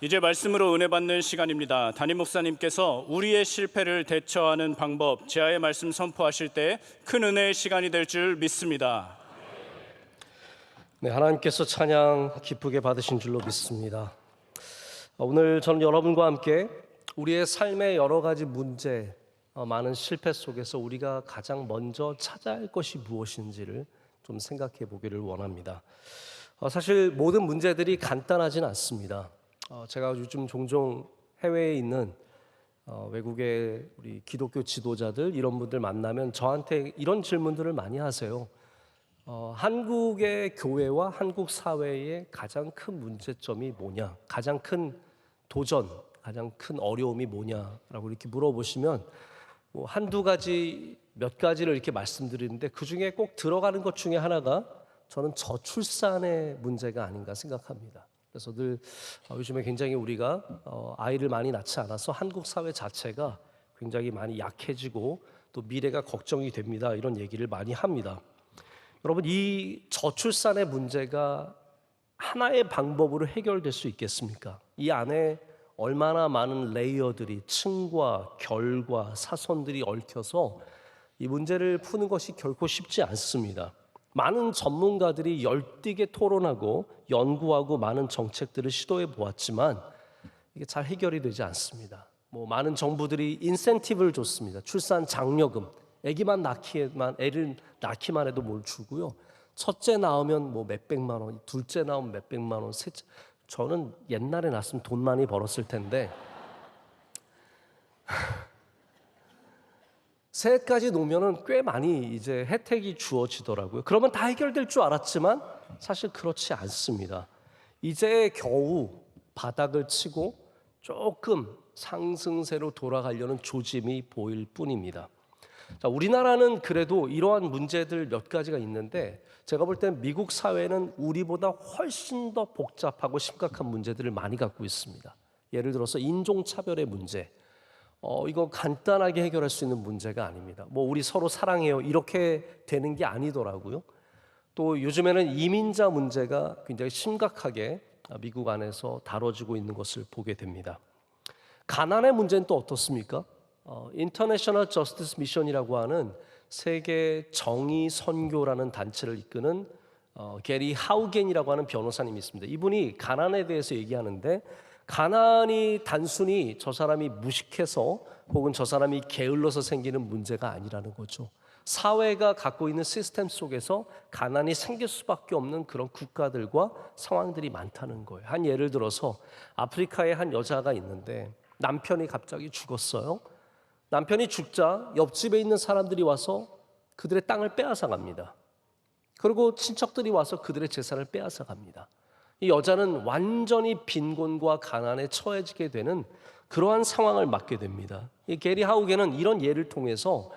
이제 말씀으로 은혜 받는 시간입니다. 담임 목사님께서 우리의 실패를 대처하는 방법, 제아의 말씀 선포하실 때 큰 은혜의 시간이 될 줄 믿습니다. 네, 하나님께서 찬양 기쁘게 받으신 줄로 믿습니다. 오늘 저는 여러분과 함께 우리의 삶의 여러 가지 문제, 많은 실패 속에서 우리가 가장 먼저 찾아야 할 것이 무엇인지를 좀 생각해 보기를 원합니다. 사실 모든 문제들이 간단하진 않습니다. 제가 요즘 종종 해외에 있는 외국의 우리 기독교 지도자들 이런 분들 만나면 저한테 이런 질문들을 많이 하세요. 한국의 교회와 한국 사회의 가장 큰 문제점이 뭐냐? 가장 큰 도전, 가장 큰 어려움이 뭐냐라고 이렇게 물어보시면 뭐 한두 가지, 몇 가지를 이렇게 말씀드리는데 그 중에 꼭 들어가는 것 중에 하나가 저는 저출산의 문제가 아닌가 생각합니다. 그래서 늘 요즘에 굉장히 우리가 아이를 많이 낳지 않아서 한국 사회 자체가 굉장히 많이 약해지고 또 미래가 걱정이 됩니다. 이런 얘기를 많이 합니다. 여러분, 이 저출산의 문제가 하나의 방법으로 해결될 수 있겠습니까? 이 안에 얼마나 많은 레이어들이, 층과 결과, 사선들이 얽혀서 이 문제를 푸는 것이 결코 쉽지 않습니다. 많은 전문가들이 열띠게 토론하고 연구하고 많은 정책들을 시도해 보았지만 이게 잘 해결이 되지 않습니다. 많은 정부들이 인센티브를 줬습니다. 출산 장려금, 애를 낳기만 해도 뭘 주고요. 첫째 낳으면 몇백만 원, 둘째 낳으면 몇백만 원, 셋째. 저는 옛날에 낳았으면 돈 많이 벌었을 텐데 셋까지 놓으면은 꽤 많이 이제 혜택이 주어지더라고요. 그러면 다 해결될 줄 알았지만 사실 그렇지 않습니다. 이제 겨우 바닥을 치고 조금 상승세로 돌아가려는 조짐이 보일 뿐입니다. 자, 우리나라는 그래도 이러한 문제들 몇 가지가 있는데 제가 볼 땐 미국 사회는 우리보다 훨씬 더 복잡하고 심각한 문제들을 많이 갖고 있습니다. 예를 들어서 인종차별의 문제. 이거 간단하게 해결할 수 있는 문제가 아닙니다. 우리 서로 사랑해요 이렇게 되는 게 아니더라고요. 또 요즘에는 이민자 문제가 굉장히 심각하게 미국 안에서 다뤄지고 있는 것을 보게 됩니다. 가난의 문제는 또 어떻습니까? 인터내셔널 저스티스 미션이라고 하는 세계 정의 선교라는 단체를 이끄는 게리 하우겐이라고 하는 변호사님이 있습니다. 이분이 가난에 대해서 얘기하는데 가난이 단순히 저 사람이 무식해서 혹은 저 사람이 게을러서 생기는 문제가 아니라는 거죠. 사회가 갖고 있는 시스템 속에서 가난이 생길 수밖에 없는 그런 국가들과 상황들이 많다는 거예요. 한 예를 들어서 아프리카에 한 여자가 있는데 남편이 갑자기 죽었어요. 남편이 죽자 옆집에 있는 사람들이 와서 그들의 땅을 빼앗아 갑니다. 그리고 친척들이 와서 그들의 재산을 빼앗아 갑니다. 이 여자는 완전히 빈곤과 가난에 처해지게 되는 그러한 상황을 맞게 됩니다. 이 게리 하우겐은 이런 예를 통해서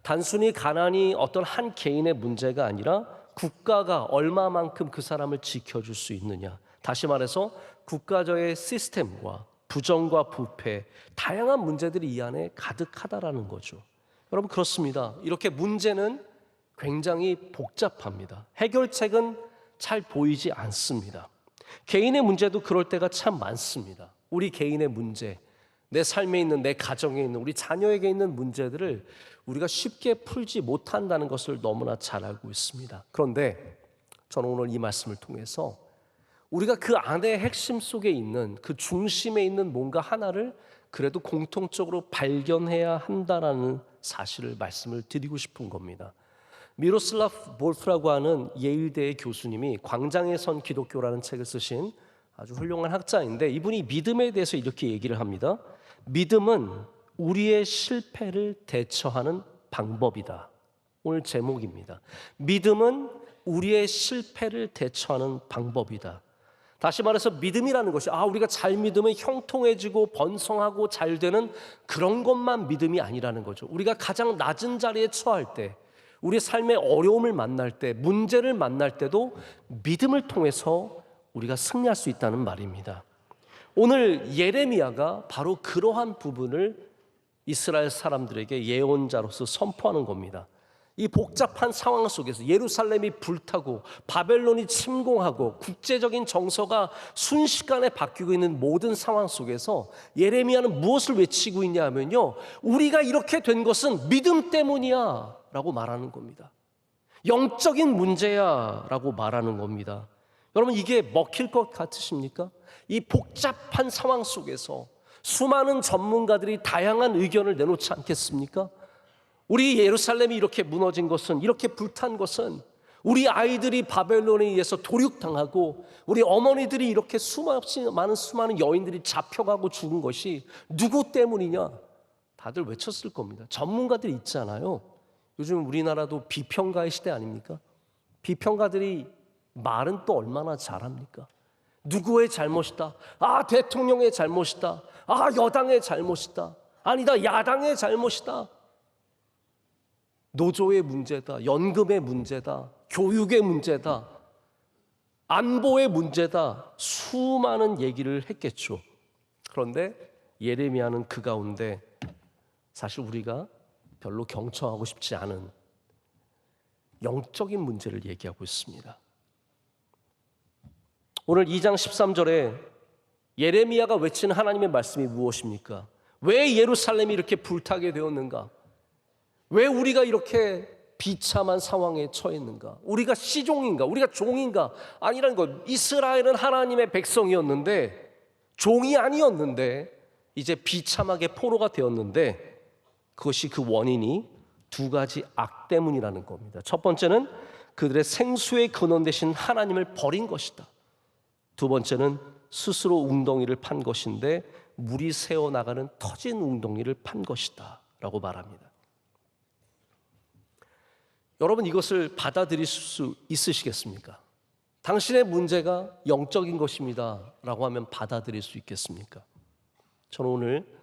단순히 가난이 어떤 한 개인의 문제가 아니라 국가가 얼마만큼 그 사람을 지켜줄 수 있느냐. 다시 말해서 국가적의 시스템과 부정과 부패, 다양한 문제들이 이 안에 가득하다라는 거죠. 여러분, 그렇습니다. 이렇게 문제는 굉장히 복잡합니다. 해결책은 잘 보이지 않습니다. 개인의 문제도 그럴 때가 참 많습니다. 우리 개인의 문제, 내 삶에 있는, 내 가정에 있는, 우리 자녀에게 있는 문제들을 우리가 쉽게 풀지 못한다는 것을 너무나 잘 알고 있습니다. 그런데 저는 오늘 이 말씀을 통해서 우리가 그 안의 핵심 속에 있는, 그 중심에 있는 뭔가 하나를 그래도 공통적으로 발견해야 한다는 사실을 말씀을 드리고 싶은 겁니다. 미로슬라프 볼프라고 하는 예일대의 교수님이 광장에 선 기독교라는 책을 쓰신 아주 훌륭한 학자인데 이분이 믿음에 대해서 이렇게 얘기를 합니다. 믿음은 우리의 실패를 대처하는 방법이다. 오늘 제목입니다. 믿음은 우리의 실패를 대처하는 방법이다. 다시 말해서 믿음이라는 것이 우리가 잘 믿으면 형통해지고 번성하고 잘 되는 그런 것만 믿음이 아니라는 거죠. 우리가 가장 낮은 자리에 처할 때, 우리 삶의 어려움을 만날 때, 문제를 만날 때도 믿음을 통해서 우리가 승리할 수 있다는 말입니다. 오늘 예레미야가 바로 그러한 부분을 이스라엘 사람들에게 예언자로서 선포하는 겁니다. 이 복잡한 상황 속에서 예루살렘이 불타고 바벨론이 침공하고 국제적인 정서가 순식간에 바뀌고 있는 모든 상황 속에서 예레미야는 무엇을 외치고 있냐 하면요, 우리가 이렇게 된 것은 믿음 때문이야 라고 말하는 겁니다. 영적인 문제야 라고 말하는 겁니다. 여러분, 이게 먹힐 것 같으십니까? 이 복잡한 상황 속에서 수많은 전문가들이 다양한 의견을 내놓지 않겠습니까? 우리 예루살렘이 이렇게 무너진 것은, 이렇게 불탄 것은 우리 아이들이 바벨론에 의해서 도륙당하고 우리 어머니들이 이렇게 수많은 여인들이 잡혀가고 죽은 것이 누구 때문이냐? 다들 외쳤을 겁니다. 전문가들이 있잖아요. 요즘 우리나라도 비평가의 시대 아닙니까? 비평가들이 말은 또 얼마나 잘합니까? 누구의 잘못이다. 아, 대통령의 잘못이다. 아, 여당의 잘못이다. 아니다, 야당의 잘못이다. 노조의 문제다. 연금의 문제다. 교육의 문제다. 안보의 문제다. 수많은 얘기를 했겠죠. 그런데 예레미야는 그 가운데 사실 우리가 별로 경청하고 싶지 않은 영적인 문제를 얘기하고 있습니다. 오늘 2장 13절에 예레미야가 외치는 하나님의 말씀이 무엇입니까? 왜 예루살렘이 이렇게 불타게 되었는가? 왜 우리가 이렇게 비참한 상황에 처했는가? 우리가 시종인가? 우리가 종인가? 아니라는 것. 이스라엘은 하나님의 백성이었는데, 종이 아니었는데 이제 비참하게 포로가 되었는데, 그것이 그 원인이 두 가지 악 때문이라는 겁니다. 첫 번째는 그들의 생수의 근원 되신 하나님을 버린 것이다. 두 번째는 스스로 웅덩이를 판 것인데 물이 새어나가는 터진 웅덩이를 판 것이다 라고 말합니다. 여러분, 이것을 받아들일 수 있으시겠습니까? 당신의 문제가 영적인 것입니다 라고 하면 받아들일 수 있겠습니까? 저는 오늘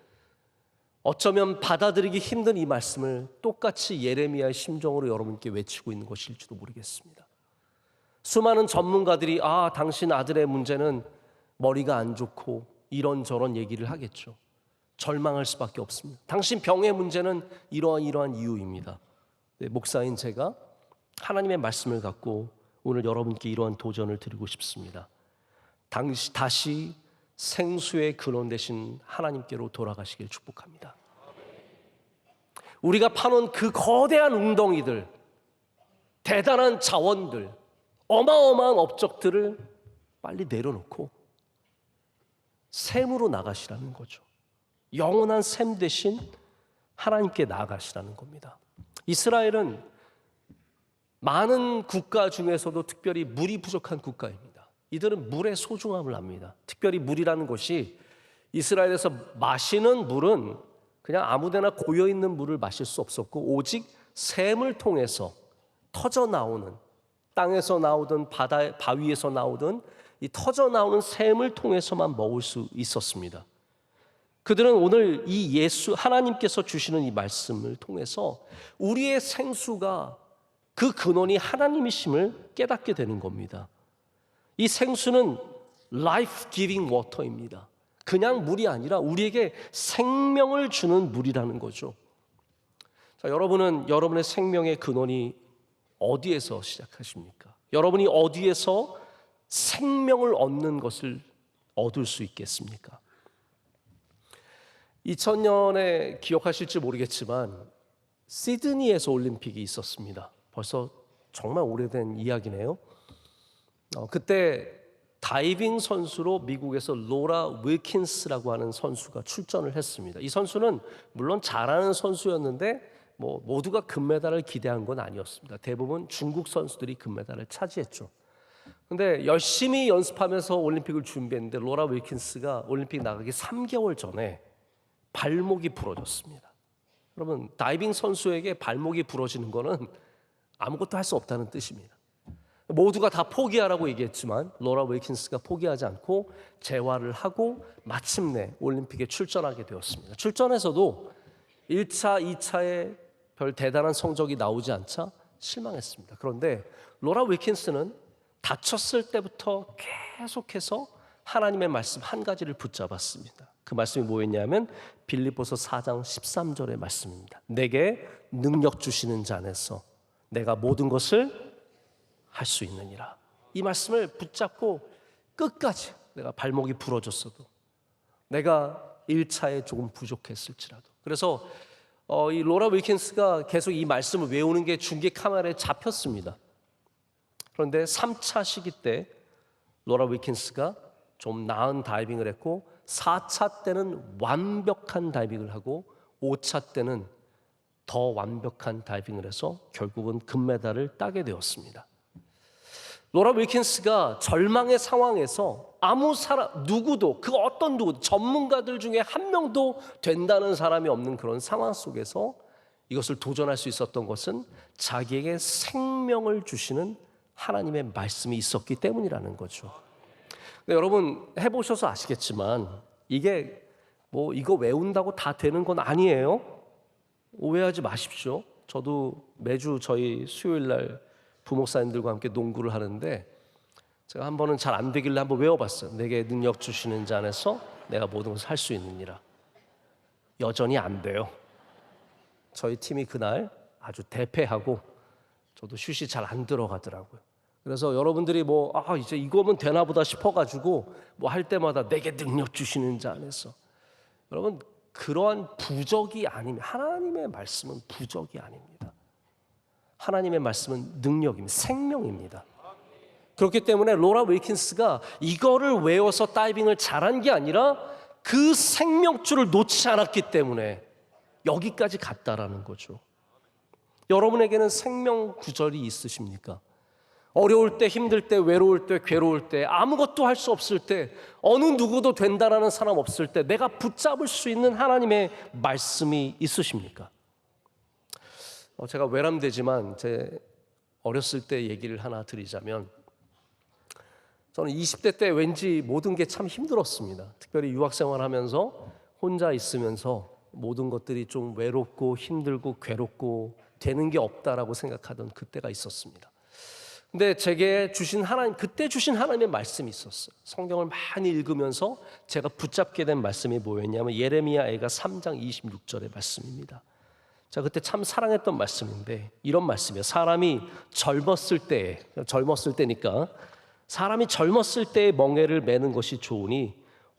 어쩌면 받아들이기 힘든 이 말씀을 똑같이 예레미야의 심정으로 여러분께 외치고 있는 것일지도 모르겠습니다. 수많은 전문가들이 당신 아들의 문제는 머리가 안 좋고 이런저런 얘기를 하겠죠. 절망할 수밖에 없습니다. 당신 병의 문제는 이러한 이유입니다. 목사인 제가 하나님의 말씀을 갖고 오늘 여러분께 이러한 도전을 드리고 싶습니다. 다시 생수의 근원 되신 하나님께로 돌아가시길 축복합니다. 우리가 파놓은 그 거대한 웅덩이들, 대단한 자원들, 어마어마한 업적들을 빨리 내려놓고 샘으로 나가시라는 거죠. 영원한 샘 대신 하나님께 나아가시라는 겁니다. 이스라엘은 많은 국가 중에서도 특별히 물이 부족한 국가입니다. 이들은 물의 소중함을 압니다. 특별히 물이라는 것이 이스라엘에서 마시는 물은 그냥 아무데나 고여있는 물을 마실 수 없었고 오직 샘을 통해서 터져 나오는, 땅에서 나오든 바위에서 나오든 이 터져 나오는 샘을 통해서만 먹을 수 있었습니다. 그들은 오늘 이 하나님께서 주시는 이 말씀을 통해서 우리의 생수가 그 근원이 하나님이심을 깨닫게 되는 겁니다. 이 생수는 life giving water입니다. 그냥 물이 아니라 우리에게 생명을 주는 물이라는 거죠. 자, 여러분은 여러분의 생명의 근원이 어디에서 시작하십니까? 여러분이 어디에서 생명을 얻는 것을 얻을 수 있겠습니까? 2000년에 기억하실지 모르겠지만 시드니에서 올림픽이 있었습니다. 벌써 정말 오래된 이야기네요. 그때 다이빙 선수로 미국에서 로라 윌킨스라고 하는 선수가 출전을 했습니다. 이 선수는 물론 잘하는 선수였는데 모두가 금메달을 기대한 건 아니었습니다. 대부분 중국 선수들이 금메달을 차지했죠. 근데 열심히 연습하면서 올림픽을 준비했는데 로라 윌킨스가 올림픽 나가기 3개월 전에 발목이 부러졌습니다. 여러분, 다이빙 선수에게 발목이 부러지는 거는 아무것도 할 수 없다는 뜻입니다. 모두가 다 포기하라고 얘기했지만 로라 윌킨스가 포기하지 않고 재활을 하고 마침내 올림픽에 출전하게 되었습니다. 출전해서도 1차, 2차에 별 대단한 성적이 나오지 않자 실망했습니다. 그런데 로라 윌킨스는 다쳤을 때부터 계속해서 하나님의 말씀 한 가지를 붙잡았습니다. 그 말씀이 뭐였냐면 빌립보서 4장 13절의 말씀입니다. 내게 능력 주시는 자 안에서 내가 모든 것을 할 수 있느니라. 이 말씀을 붙잡고 끝까지 내가 발목이 부러졌어도, 내가 1차에 조금 부족했을지라도. 그래서 이 로라 윌킨스가 계속 이 말씀을 외우는 게 중계 카메라에 잡혔습니다. 그런데 3차 시기 때 로라 윌킨스가 좀 나은 다이빙을 했고, 4차 때는 완벽한 다이빙을 하고, 5차 때는 더 완벽한 다이빙을 해서 결국은 금메달을 따게 되었습니다. 로라 윌킨스가 절망의 상황에서 아무 사람, 누구도, 그 어떤 누구도, 전문가들 중에 한 명도 된다는 사람이 없는 그런 상황 속에서 이것을 도전할 수 있었던 것은 자기에게 생명을 주시는 하나님의 말씀이 있었기 때문이라는 거죠. 근데 여러분 해보셔서 아시겠지만 이게 뭐 이거 외운다고 다 되는 건 아니에요. 오해하지 마십시오. 저도 매주 저희 수요일 날 부목사님들과 함께 농구를 하는데, 제가 한 번은 잘 안 되길래 한번 외워봤어요. 내게 능력 주시는 자 안에서 내가 모든 것을 할 수 있느니라. 여전히 안 돼요. 저희 팀이 그날 아주 대패하고 저도 슛이 잘 안 들어가더라고요. 그래서 여러분들이 이제 이거면 되나 보다 싶어가지고 뭐 할 때마다 내게 능력 주시는 자 안에서, 여러분 그러한 부적이 아닙니다. 하나님의 말씀은 부적이 아닙니다. 하나님의 말씀은 능력입니다. 생명입니다. 그렇기 때문에 로라 윌킨스가 이거를 외워서 다이빙을 잘한 게 아니라 그 생명줄을 놓지 않았기 때문에 여기까지 갔다라는 거죠. 여러분에게는 생명 구절이 있으십니까? 어려울 때, 힘들 때, 외로울 때, 괴로울 때, 아무것도 할 수 없을 때, 어느 누구도 된다라는 사람 없을 때 내가 붙잡을 수 있는 하나님의 말씀이 있으십니까? 제가 외람되지만 제 어렸을 때 얘기를 하나 드리자면, 저는 20대 때 왠지 모든 게 참 힘들었습니다. 특별히 유학생활하면서 혼자 있으면서 모든 것들이 좀 외롭고 힘들고 괴롭고 되는 게 없다라고 생각하던 그때가 있었습니다. 근데 제게 주신 하나님, 그때 주신 하나님의 말씀이 있었어요. 성경을 많이 읽으면서 제가 붙잡게 된 말씀이 뭐였냐면 예레미야가 3장 26절의 말씀입니다. 제가 그때 참 사랑했던 말씀인데 이런 말씀이에요. 사람이 젊었을 때니까 사람이 젊었을 때의 멍에를 매는 것이 좋으니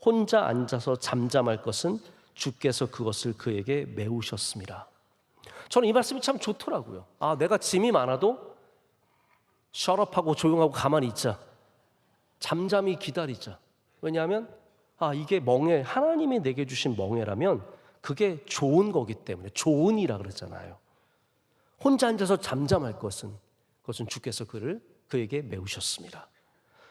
혼자 앉아서 잠잠할 것은 주께서 그것을 그에게 메우셨습니다. 저는 이 말씀이 참 좋더라고요. 내가 짐이 많아도 셧업하고 조용하고 가만히 있자. 잠잠히 기다리자. 왜냐하면 이게 멍에, 하나님이 내게 주신 멍에라면 그게 좋은 거기 때문에, 좋은이라 그러잖아요. 혼자 앉아서 잠잠할 것은, 그것은 주께서 그에게 메우셨습니다.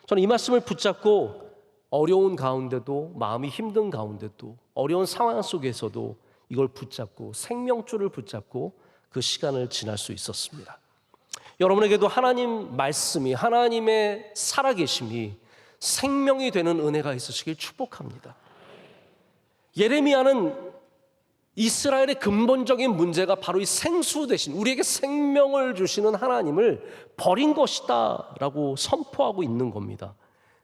저는 이 말씀을 붙잡고 어려운 가운데도, 마음이 힘든 가운데도, 어려운 상황 속에서도 이걸 붙잡고 생명줄을 붙잡고 그 시간을 지날 수 있었습니다. 여러분에게도 하나님 말씀이, 하나님의 살아계심이 생명이 되는 은혜가 있으시길 축복합니다. 예레미야는 이스라엘의 근본적인 문제가 바로 이 생수 대신 우리에게 생명을 주시는 하나님을 버린 것이다 라고 선포하고 있는 겁니다.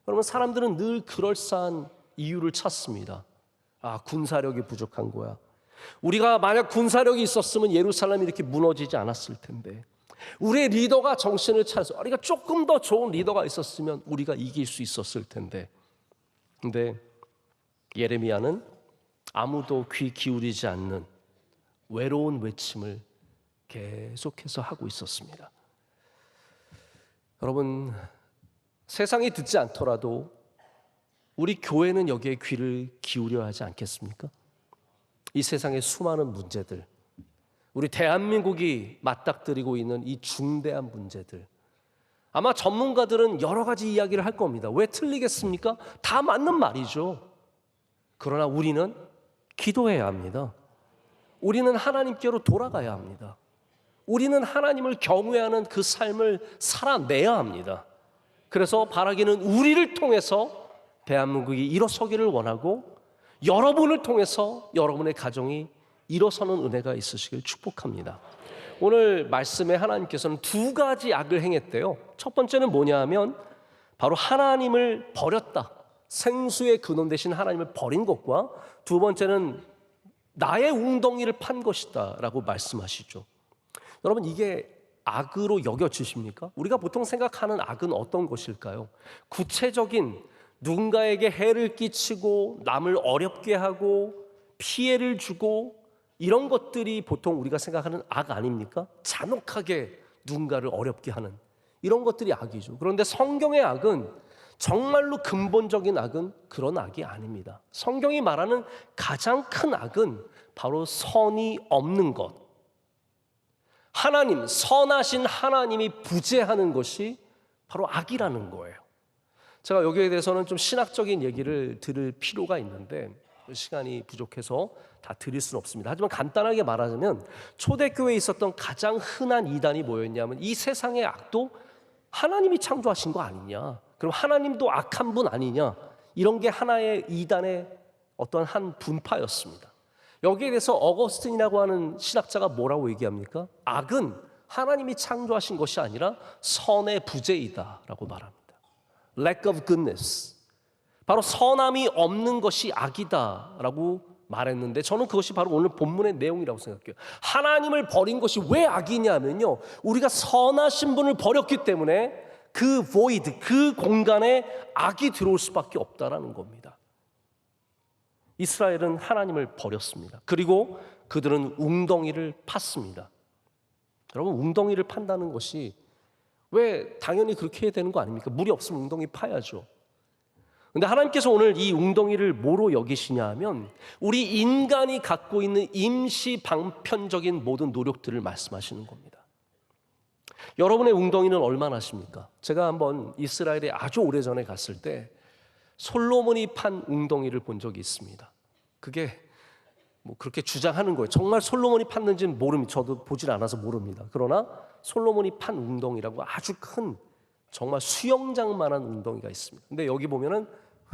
여러분, 사람들은 늘 그럴싸한 이유를 찾습니다. 군사력이 부족한 거야. 우리가 만약 군사력이 있었으면 예루살렘이 이렇게 무너지지 않았을 텐데, 우리의 리더가 정신을 차려서 우리가 조금 더 좋은 리더가 있었으면 우리가 이길 수 있었을 텐데. 근데 예레미야는 아무도 귀 기울이지 않는 외로운 외침을 계속해서 하고 있었습니다. 여러분, 세상이 듣지 않더라도 우리 교회는 여기에 귀를 기울여야 하지 않겠습니까? 이 세상의 수많은 문제들, 우리 대한민국이 맞닥뜨리고 있는 이 중대한 문제들, 아마 전문가들은 여러 가지 이야기를 할 겁니다. 왜 틀리겠습니까? 다 맞는 말이죠. 그러나 우리는 기도해야 합니다. 우리는 하나님께로 돌아가야 합니다. 우리는 하나님을 경외하는 그 삶을 살아내야 합니다. 그래서 바라기는 우리를 통해서 대한민국이 일어서기를 원하고, 여러분을 통해서 여러분의 가정이 일어서는 은혜가 있으시길 축복합니다. 오늘 말씀에 하나님께서는 두 가지 악을 행했대요. 첫 번째는 뭐냐 하면 바로 하나님을 버렸다. 생수의 근원 대신 하나님을 버린 것과, 두 번째는 나의 웅덩이를 판 것이다 라고 말씀하시죠. 여러분, 이게 악으로 여겨지십니까? 우리가 보통 생각하는 악은 어떤 것일까요? 구체적인 누군가에게 해를 끼치고 남을 어렵게 하고 피해를 주고 이런 것들이 보통 우리가 생각하는 악 아닙니까? 잔혹하게 누군가를 어렵게 하는 이런 것들이 악이죠. 그런데 성경의 악은 정말로 근본적인 악은 그런 악이 아닙니다. 성경이 말하는 가장 큰 악은 바로 선이 없는 것. 하나님, 선하신 하나님이 부재하는 것이 바로 악이라는 거예요. 제가 여기에 대해서는 좀 신학적인 얘기를 들을 필요가 있는데 시간이 부족해서 다 드릴 수는 없습니다. 하지만 간단하게 말하자면 초대교회에 있었던 가장 흔한 이단이 뭐였냐면 이 세상의 악도 하나님이 창조하신 거 아니냐, 그럼 하나님도 악한 분 아니냐, 이런 게 하나의 이단의 어떤 한 분파였습니다. 여기에 대해서 어거스틴이라고 하는 신학자가 뭐라고 얘기합니까? 악은 하나님이 창조하신 것이 아니라 선의 부재이다라고 말합니다. Lack of goodness. 바로 선함이 없는 것이 악이다라고 말했는데 저는 그것이 바로 오늘 본문의 내용이라고 생각해요. 하나님을 버린 것이 왜 악이냐면요, 우리가 선하신 분을 버렸기 때문에 그 void, 그 공간에 악이 들어올 수밖에 없다라는 겁니다. 이스라엘은 하나님을 버렸습니다. 그리고 그들은 웅덩이를 팠습니다. 여러분, 웅덩이를 판다는 것이 왜 당연히 그렇게 해야 되는 거 아닙니까? 물이 없으면 웅덩이 파야죠. 근데 하나님께서 오늘 이 웅덩이를 뭐로 여기시냐 하면 우리 인간이 갖고 있는 임시 방편적인 모든 노력들을 말씀하시는 겁니다. 여러분의 웅덩이는 얼마나 하십니까? 제가 한번 이스라엘에 아주 오래전에 갔을 때 솔로몬이 판 웅덩이를 본 적이 있습니다. 그게 뭐 그렇게 주장하는 거예요. 정말 솔로몬이 팠는지는 모릅니다. 저도 보질 않아서 모릅니다. 그러나 솔로몬이 판 웅덩이라고 아주 큰 정말 수영장만한 웅덩이가 있습니다. 근데 여기 보면은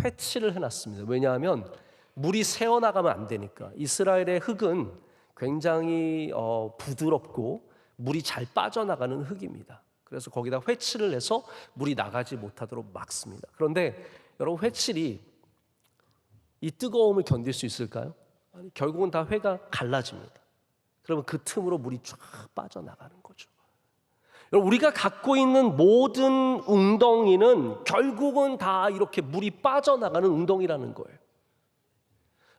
회치를 해놨습니다. 왜냐하면 물이 새어나가면 안 되니까. 이스라엘의 흙은 굉장히 부드럽고 물이 잘 빠져나가는 흙입니다. 그래서 거기다 회치를 해서 물이 나가지 못하도록 막습니다. 그런데 여러분, 회칠이 이 뜨거움을 견딜 수 있을까요? 아니, 결국은 다 회가 갈라집니다. 그러면 그 틈으로 물이 쫙 빠져나가는 거죠. 여러분, 우리가 갖고 있는 모든 웅덩이는 결국은 다 이렇게 물이 빠져나가는 웅덩이라는 거예요.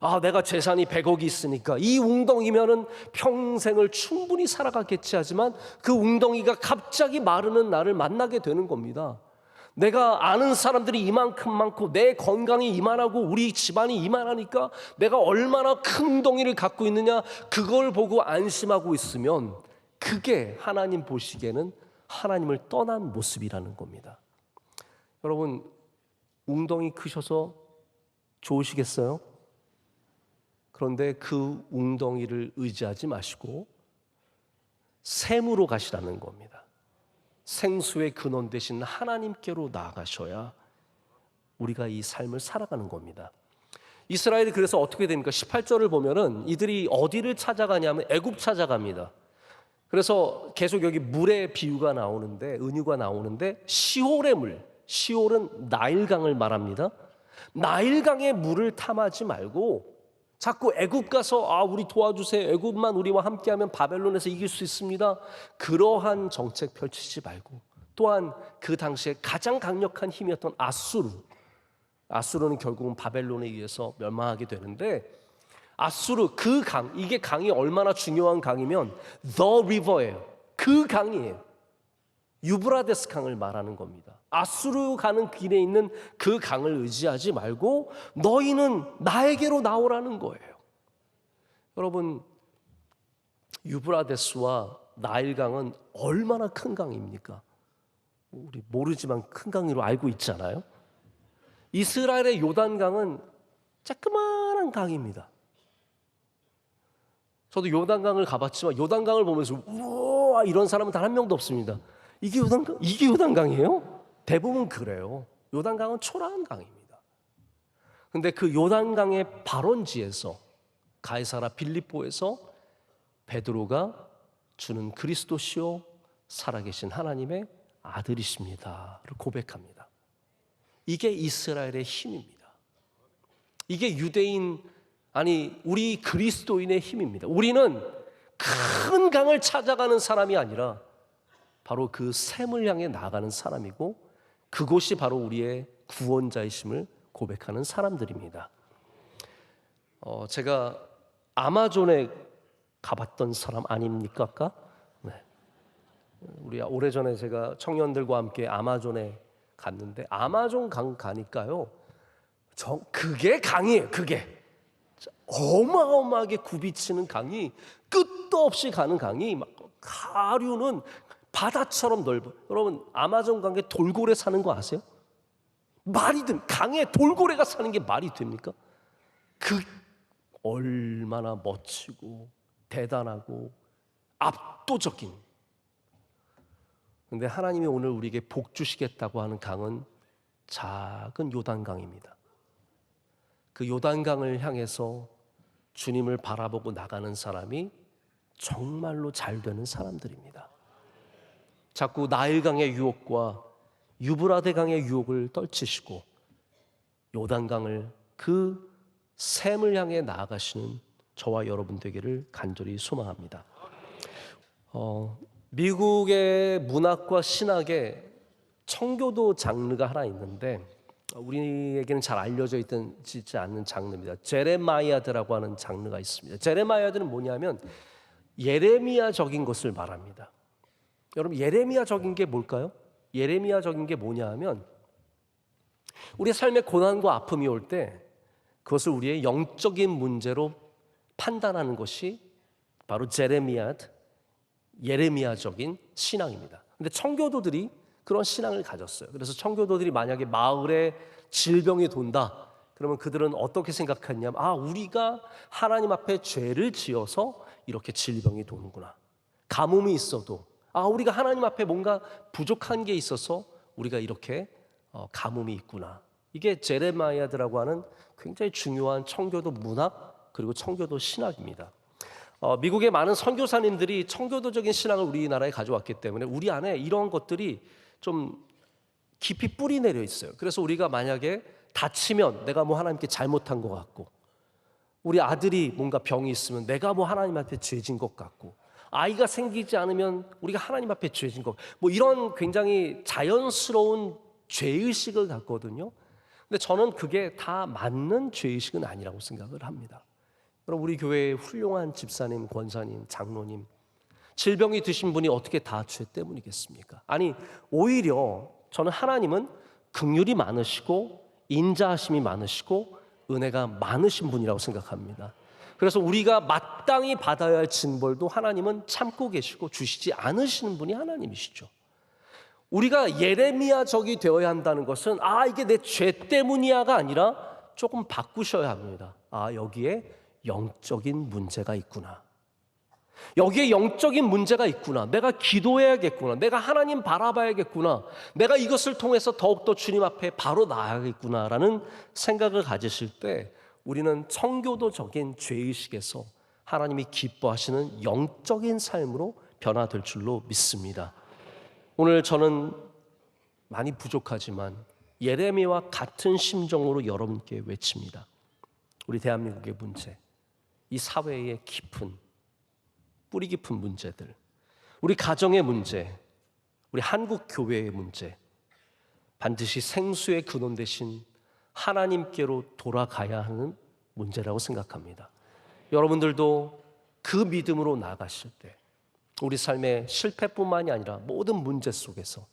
아, 내가 재산이 100억이 있으니까 이 웅덩이면은 평생을 충분히 살아가겠지 하지만 그 웅덩이가 갑자기 마르는 날을 만나게 되는 겁니다. 내가 아는 사람들이 이만큼 많고 내 건강이 이만하고 우리 집안이 이만하니까 내가 얼마나 큰 웅덩이를 갖고 있느냐, 그걸 보고 안심하고 있으면 그게 하나님 보시기에는 하나님을 떠난 모습이라는 겁니다. 여러분, 웅덩이 크셔서 좋으시겠어요? 그런데 그 웅덩이를 의지하지 마시고 샘으로 가시라는 겁니다. 생수의 근원 되신 하나님께로 나아가셔야 우리가 이 삶을 살아가는 겁니다. 이스라엘이 그래서 어떻게 됩니까? 18절을 보면은 이들이 어디를 찾아가냐면 애굽 찾아갑니다. 그래서 계속 여기 물의 비유가 나오는데, 은유가 나오는데 시홀의 물, 시홀은 나일강을 말합니다. 나일강의 물을 탐하지 말고 자꾸 애굽 가서 우리 도와주세요, 애굽만 우리와 함께하면 바벨론에서 이길 수 있습니다, 그러한 정책 펼치지 말고, 또한 그 당시에 가장 강력한 힘이었던 아수르는 결국은 바벨론에 의해서 멸망하게 되는데, 아수르 그 강, 이게 강이 얼마나 중요한 강이면 The River예요. 그 강이에요. 유브라데스 강을 말하는 겁니다. 아수르 가는 길에 있는 그 강을 의지하지 말고 너희는 나에게로 나오라는 거예요. 여러분, 유브라데스와 나일강은 얼마나 큰 강입니까? 우리 모르지만 큰 강으로 알고 있잖아요. 이스라엘의 요단강은 조그마한 강입니다. 저도 요단강을 가봤지만 요단강을 보면서 우와, 이런 사람은 단 한 명도 없습니다. 이게 요단강? 이게 요단강이에요? 대부분 그래요. 요단강은 초라한 강입니다. 근데 그 요단강의 발원지에서 가이사라 빌립보에서 베드로가 주는 그리스도시요 살아계신 하나님의 아들이십니다를 고백합니다. 이게 이스라엘의 힘입니다. 이게 유대인, 아니 우리 그리스도인의 힘입니다. 우리는 큰 강을 찾아가는 사람이 아니라 바로 그 샘을 향해 나아가는 사람이고 그곳이 바로 우리의 구원자이심을 고백하는 사람들입니다. 제가 아마존에 가봤던 사람 아닙니까? 아까? 네. 우리 오래전에 제가 청년들과 함께 아마존에 갔는데 아마존 강 가니까요. 그게 강이에요. 그게 어마어마하게 굽이치는 강이 끝도 없이 가는 강이 막 하류는 바다처럼 넓어. 여러분 아마존 강에 돌고래 사는 거 아세요? 말이 든 강에 돌고래가 사는 게 말이 됩니까? 그 얼마나 멋지고 대단하고 압도적인. 근데 하나님이 오늘 우리에게 복 주시겠다고 하는 강은 작은 요단강입니다. 그 요단강을 향해서 주님을 바라보고 나가는 사람이 정말로 잘 되는 사람들입니다. 자꾸 나일강의 유혹과 유브라데강의 유혹을 떨치시고 요단강을 그 샘을 향해 나아가시는 저와 여러분 되기를 간절히 소망합니다. 미국의 문학과 신학에 청교도 장르가 하나 있는데 우리에게는 잘 알려져 있지 않는 장르입니다. 제레마이아드라고 하는 장르가 있습니다. 제레마이아드는 뭐냐면 예레미야적인 것을 말합니다. 여러분 예레미야적인 게 뭘까요? 예레미야적인 게 뭐냐 하면 우리의 삶에 고난과 아픔이 올 때 그것을 우리의 영적인 문제로 판단하는 것이 바로 예레미야적인 신앙입니다. 근데 청교도들이 그런 신앙을 가졌어요. 그래서 청교도들이 만약에 마을에 질병이 돈다 그러면 그들은 어떻게 생각했냐면 우리가 하나님 앞에 죄를 지어서 이렇게 질병이 도는구나. 가뭄이 있어도 우리가 하나님 앞에 뭔가 부족한 게 있어서 우리가 이렇게 가뭄이 있구나. 이게 제레마이아드라고 하는 굉장히 중요한 청교도 문학 그리고 청교도 신학입니다. 미국의 많은 선교사님들이 청교도적인 신앙을 우리나라에 가져왔기 때문에 우리 안에 이런 것들이 좀 깊이 뿌리 내려 있어요. 그래서 우리가 만약에 다치면 내가 뭐 하나님께 잘못한 것 같고 우리 아들이 뭔가 병이 있으면 내가 뭐 하나님 앞에 죄진 것 같고 아이가 생기지 않으면 우리가 하나님 앞에 죄진 것 뭐 이런 굉장히 자연스러운 죄의식을 갖거든요. 근데 저는 그게 다 맞는 죄의식은 아니라고 생각을 합니다. 그럼 우리 교회의 훌륭한 집사님, 권사님, 장로님 질병이 드신 분이 어떻게 다 죄 때문이겠습니까? 아니 오히려 저는 하나님은 긍휼이 많으시고 인자하심이 많으시고 은혜가 많으신 분이라고 생각합니다. 그래서 우리가 마땅히 받아야 할 징벌도 하나님은 참고 계시고 주시지 않으시는 분이 하나님이시죠. 우리가 예레미야적이 되어야 한다는 것은 이게 내 죄 때문이야가 아니라 조금 바꾸셔야 합니다. 여기에 영적인 문제가 있구나. 여기에 영적인 문제가 있구나. 내가 기도해야겠구나. 내가 하나님 바라봐야겠구나. 내가 이것을 통해서 더욱더 주님 앞에 바로 나아가겠구나라는 생각을 가지실 때 우리는 청교도적인 죄의식에서 하나님이 기뻐하시는 영적인 삶으로 변화될 줄로 믿습니다. 오늘 저는 많이 부족하지만 예레미야와 같은 심정으로 여러분께 외칩니다. 우리 대한민국의 문제, 이 사회의 뿌리 깊은 문제들, 우리 가정의 문제, 우리 한국 교회의 문제, 반드시 생수의 근원 되신 하나님께로 돌아가야 하는 문제라고 생각합니다. 여러분들도 그 믿음으로 나아가실 때 우리 삶의 실패뿐만이 아니라 모든 문제 속에서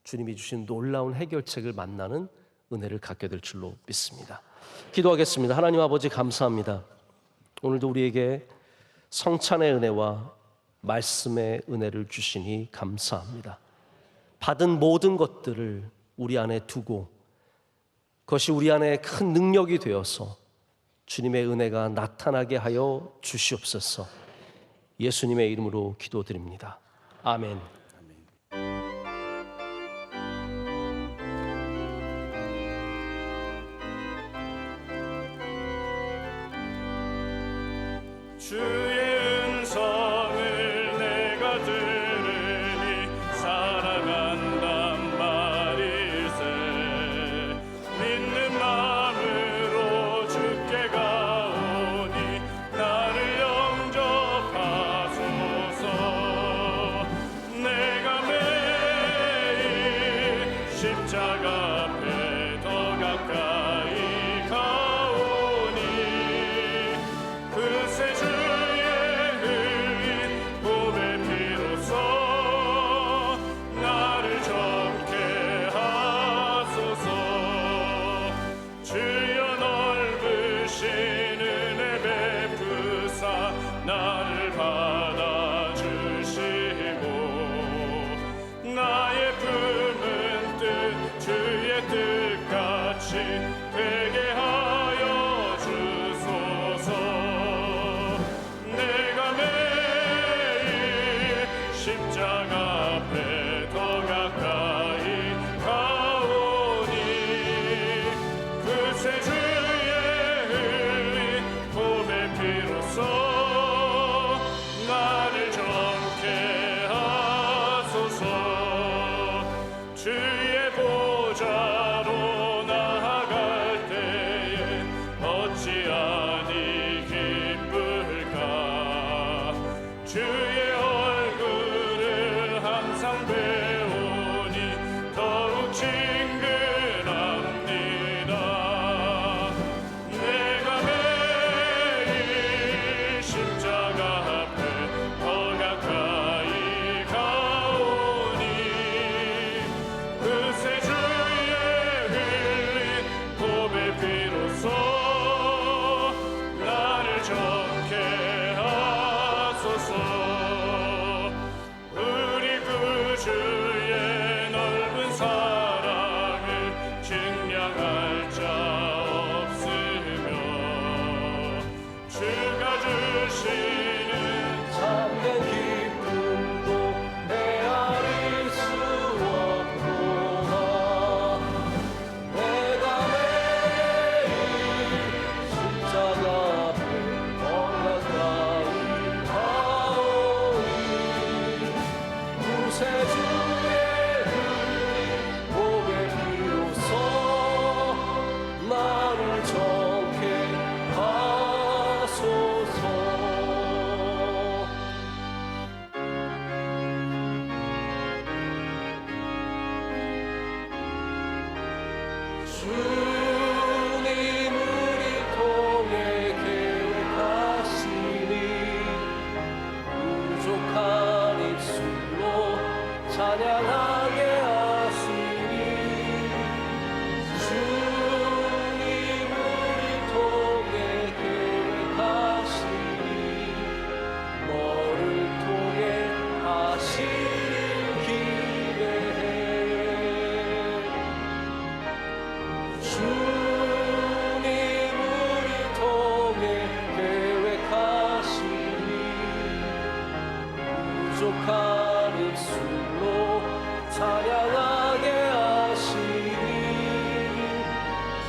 주님이 주신 놀라운 해결책을 만나는 은혜를 갖게 될 줄로 믿습니다. 기도하겠습니다. 하나님 아버지 감사합니다. 오늘도 우리에게 성찬의 은혜와 말씀의 은혜를 주시니 감사합니다. 받은 모든 것들을 우리 안에 두고 그것이 우리 안에 큰 능력이 되어서 주님의 은혜가 나타나게 하여 주시옵소서. 예수님의 이름으로 기도드립니다. 아멘. 주의 음성을 내가 들으니 살아간단 말일세. 믿는 마음으로 주께 가오니 나를 영접하소서. 내 십자가 앞에 더 가까이 가오니 그새 주의 흘린 보배 피로써 나를 젊게 하소서. 주여 넓으신 은혜 베푸사 나를 받아주시고 나의 품은 뜻 주의 뜻같이 되게 하여 주소서. 내가 매일 십자가 앞에 더 가까이 가오니 그새 주의 흘린 보배 피로써 나를 젊게 하소서. 주의 보좌로 나아갈 때에 어찌하니 기쁠까. 주의 얼굴을 항상 배우니 더욱 친근합니다. 내가 매일 십자가 앞에 더 가까이 가오니 그새 주의 흘린 보배 피로써 나를 젊게 하소서. 우리 구주의 넓은 사랑을 증량할 자 없으며 주가 주시는 참된 기쁨도 헤아릴 수 없구나. 내가 매일 십자가 앞에 더 가까이 가오니 구세 주의 흘린 보배 피로써 나를 젊게 하소서. 주님 우리 통해 계획하시니 부족한 입술로 찬양하게 하시니 주님 우리 통해 계획하시니 너를 통해 하시는 기대해. 주님 우리 통해 계획하시니 부족한 입술로 찬양하게 하시니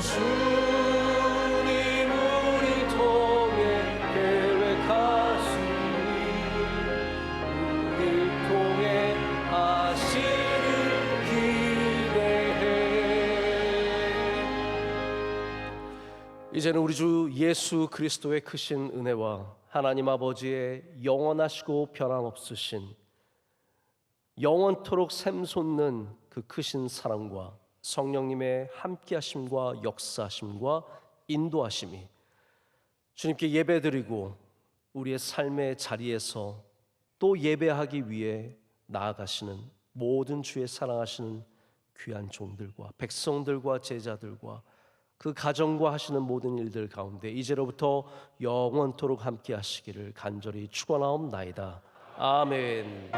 주님 우리 통해 계획하시니 우리 통해 하시는 기대해. 이제는 우리 주 예수 그리스도의 크신 은혜와 하나님 아버지의 영원하시고 변함없으신 영원토록 샘솟는 그 크신 사랑과 성령님의 함께하심과 역사하심과 인도하심이 주님께 예배드리고 우리의 삶의 자리에서 또 예배하기 위해 나아가시는 모든 주의 사랑하시는 귀한 종들과 백성들과 제자들과 그 가정과 하시는 모든 일들 가운데 이제로부터 영원토록 함께 하시기를 간절히 축원하옵나이다. 아멘.